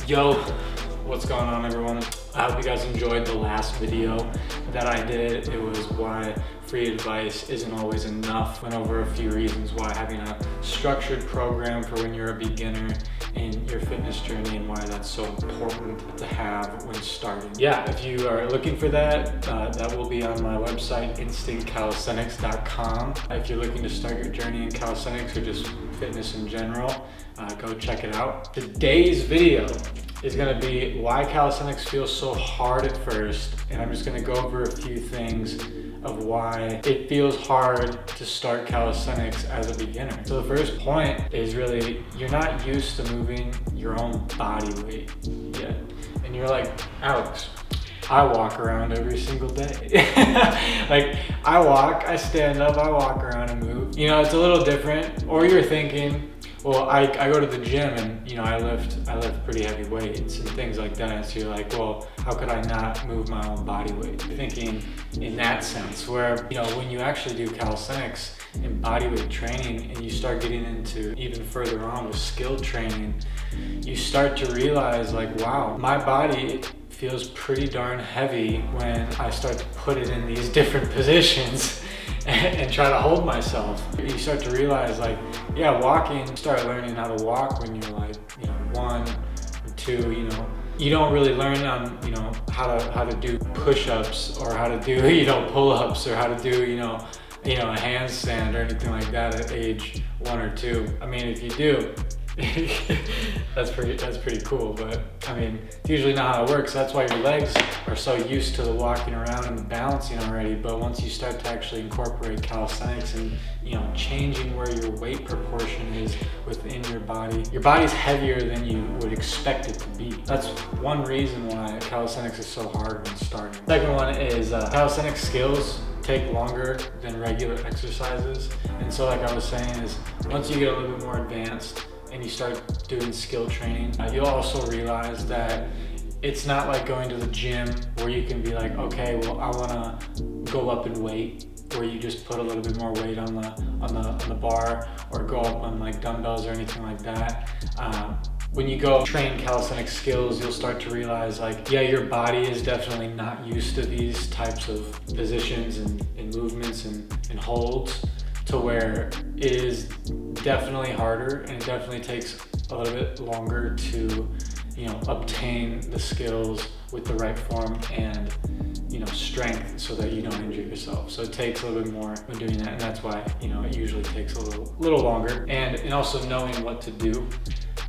Yo, what's going on everyone? I hope you guys enjoyed the last video that I did. It was why free advice isn't always enough. Went over a few reasons why having a structured program for when you're a beginner in your fitness journey and why that's so important to have when starting. Yeah, if you are looking for that, that will be on my website, instantcalisthenics.com. If you're looking to start your journey in calisthenics or just fitness in general, go check it out. Today's video is going to be why calisthenics feels so hard at first, and I'm just going to go over a few things of why it feels hard to start calisthenics as a beginner. So the first point is really you're not used to moving your own body weight yet. And you're like, Alex, I walk around every single day. Like I stand up, I walk around and move. You know, it's a little different. Or you're thinking, well, I go to the gym and, you know, I lift pretty heavy weights and things like that. So you're like, well, how could I not move my own body weight? You're thinking in that sense where, you know, when you actually do calisthenics and bodyweight training and you start getting into even further on with skill training, you start to realize like, wow, my body feels pretty darn heavy when I start to put it in these different positions and try to hold myself. You start to realize like, yeah, walking, start learning how to walk when you're like, you know, 1 or 2, you know. You don't really learn on, you know, how to do push-ups or how to do, you know, pull-ups or how to do, you know, a handstand or anything like that at age 1 or 2. I mean, if you do, that's pretty cool, but I mean, it's usually not how it works. That's why your legs are so used to the walking around and the balancing already. But once you start to actually incorporate calisthenics and, you know, changing where your weight proportion is within your body's heavier than you would expect it to be. That's one reason why calisthenics is so hard when starting. Second one is calisthenics skills take longer than regular exercises. And so like I was saying is once you get a little bit more advanced and you start doing skill training, you'll also realize that it's not like going to the gym where you can be like, okay, well, I want to go up in weight, where you just put a little bit more weight on the bar or go up on like dumbbells or anything like that. When you go train calisthenics skills, you'll start to realize like, yeah, your body is definitely not used to these types of positions and movements and holds, to where it is definitely harder and it definitely takes a little bit longer to, you know, obtain the skills with the right form and, you know, strength so that you don't injure yourself. So it takes a little bit more when doing that, and that's why, you know, it usually takes a little longer. And also knowing what to do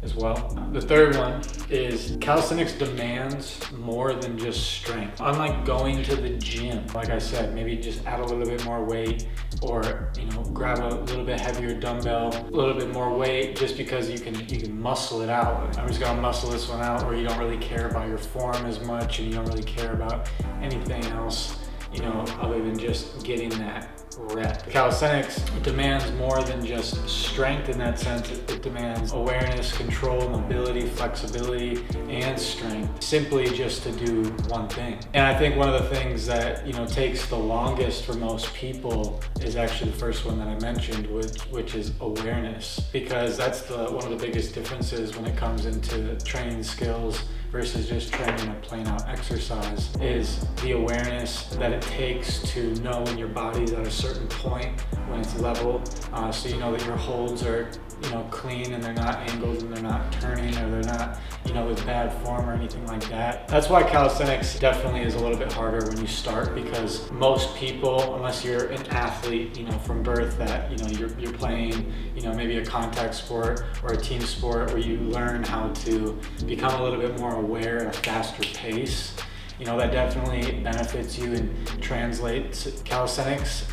as well. The third one is calisthenics demands more than just strength. Unlike going to the gym, like I said, maybe just add a little bit more weight or, you know, grab a little bit heavier dumbbell, a little bit more weight just because you can muscle it out. I'm just gonna muscle this one out where you don't really care about your form as much and you don't really care about anything else, you know, other than just getting that rep. Calisthenics demands more than just strength in that sense. It demands awareness, control, mobility, flexibility, and strength, simply just to do one thing. And I think one of the things that, you know, takes the longest for most people is actually the first one that I mentioned, which is awareness, because that's one of the biggest differences when it comes into training skills versus just training a plain out exercise, is the awareness that it takes to know when your body's at a certain point, when it's level, so you know that your holds are, you know, clean and they're not angled and they're not turning or they're not, you know, with bad form or anything like that. That's why calisthenics definitely is a little bit harder when you start, because most people, unless you're an athlete, you know, from birth, that, you know, you're playing, you know, maybe a contact sport or a team sport where you learn how to become a little bit more aware at a faster pace, you know, that definitely benefits you and translates calisthenics.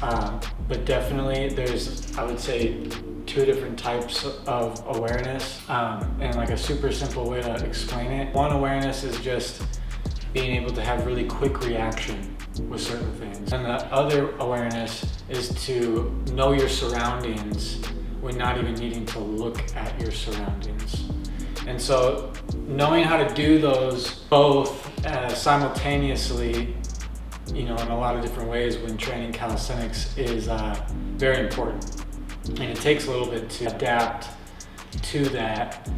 But definitely there's, I would say, 2 different types of awareness, and like a super simple way to explain it. One awareness is just being able to have really quick reaction with certain things, and the other awareness is to know your surroundings when not even needing to look at your surroundings. And so knowing how to do those both simultaneously, you know, in a lot of different ways when training calisthenics is very important. And it takes a little bit to adapt to that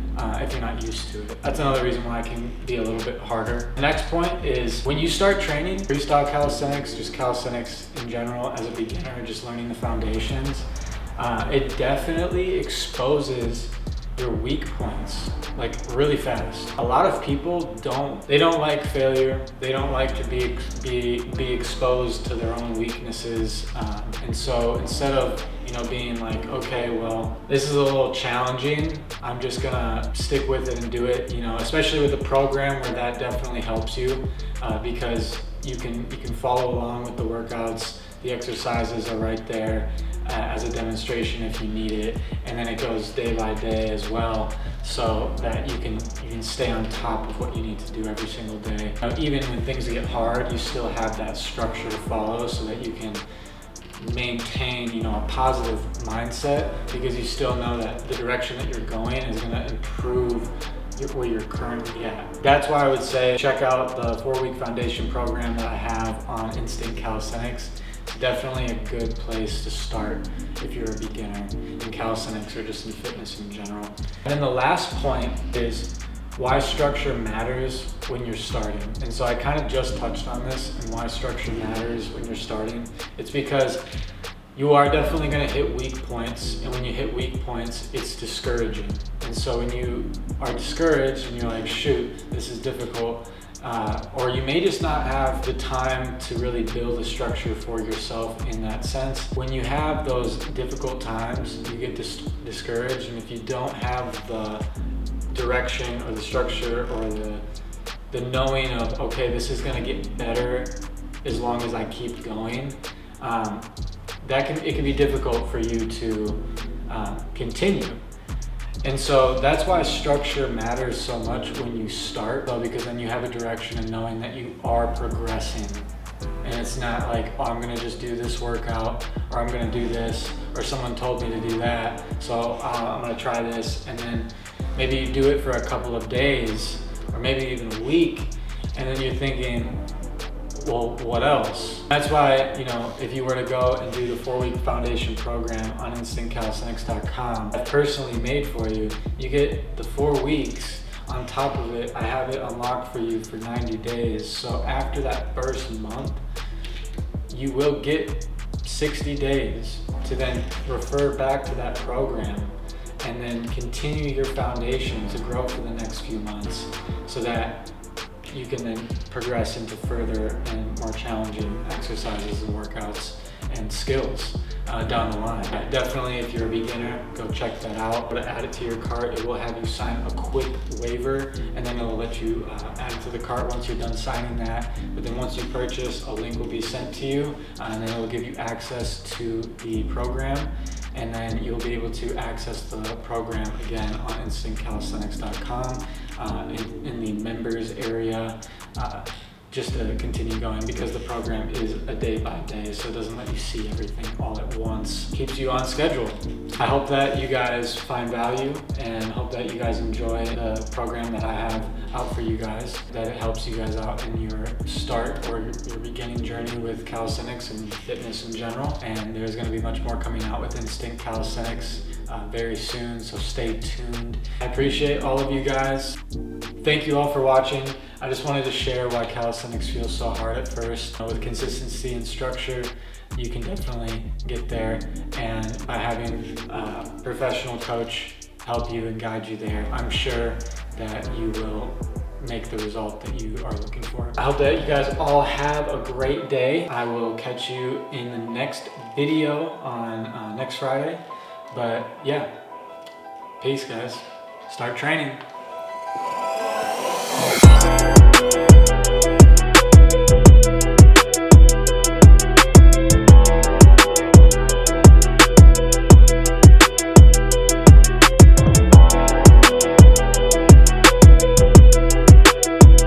if you're not used to it. That's another reason why it can be a little bit harder. The next point is when you start training freestyle calisthenics, just calisthenics in general as a beginner, just learning the foundations, it definitely exposes your weak points like really fast. A lot of people don't like failure. They don't like to be exposed to their own weaknesses, and so instead of being like, okay, well, this is a little challenging, I'm just gonna stick with it and do it, especially with the program where that definitely helps you, because you can follow along with the workouts. The exercises are right there as a demonstration if you need it, and then it goes day by day as well, so that you can stay on top of what you need to do every single day. Even when things get hard, you still have that structure to follow so that you can maintain a positive mindset, because you still know that the direction that you're going is going to improve where you're currently at. That's why I would say check out the 4-week foundation program that I have on Instinct Calisthenics. It's definitely a good place to start if you're a beginner in calisthenics or just in fitness in general. And then the last point is why structure matters when you're starting. And so I kind of just touched on this and why structure matters when you're starting. It's because you are definitely going to hit weak points, and when you hit weak points, it's discouraging. And so when you are discouraged and you're like, shoot, this is difficult, or you may just not have the time to really build a structure for yourself in that sense. When you have those difficult times, you get discouraged, and if you don't have the direction or the structure or the knowing of, okay, this is going to get better as long as I keep going, it can be difficult for you to continue. And so that's why structure matters so much when you start, though, because then you have a direction and knowing that you are progressing. And it's not like, oh, I'm gonna just do this workout, or I'm gonna do this, or someone told me to do that, so I'm gonna try this, and then maybe you do it for a couple of days, or maybe even a week, and then you're thinking, well, what else? That's why, if you were to go and do the 4-week foundation program on InstinctCalisthenics.com, I've personally made for you, you get the 4 weeks. On top of it, I have it unlocked for you for 90 days. So after that first month, you will get 60 days to then refer back to that program and then continue your foundation to grow for the next few months, so that you can then progress into further and more challenging exercises and workouts and skills down the line. Definitely, if you're a beginner, go check that out. Add it to your cart. It will have you sign a quick waiver, and then it'll let you add it to the cart once you're done signing that. But then once you purchase, a link will be sent to you, and then it will give you access to the program, and then you'll be able to access the program again on InstinctCalisthenics.com in the members area, just to continue going, because the program is a day by day, so it doesn't let you see everything all at once. Keeps you on schedule. I hope that you guys find value, and hope that you guys enjoy the program that I have out for you guys, that it helps you guys out in your start or your beginning journey with calisthenics and fitness in general. And there's going to be much more coming out with Instinct Calisthenics very soon, so stay tuned. I appreciate all of you guys. Thank you all for watching. I just wanted to share why calisthenics feels so hard at first. With consistency and structure, you can definitely get there, and by having a professional coach help you and guide you there, I'm sure that you will make the result that you are looking for. I hope that you guys all have a great day. I will catch you in the next video on next Friday. But yeah, peace guys. Start training.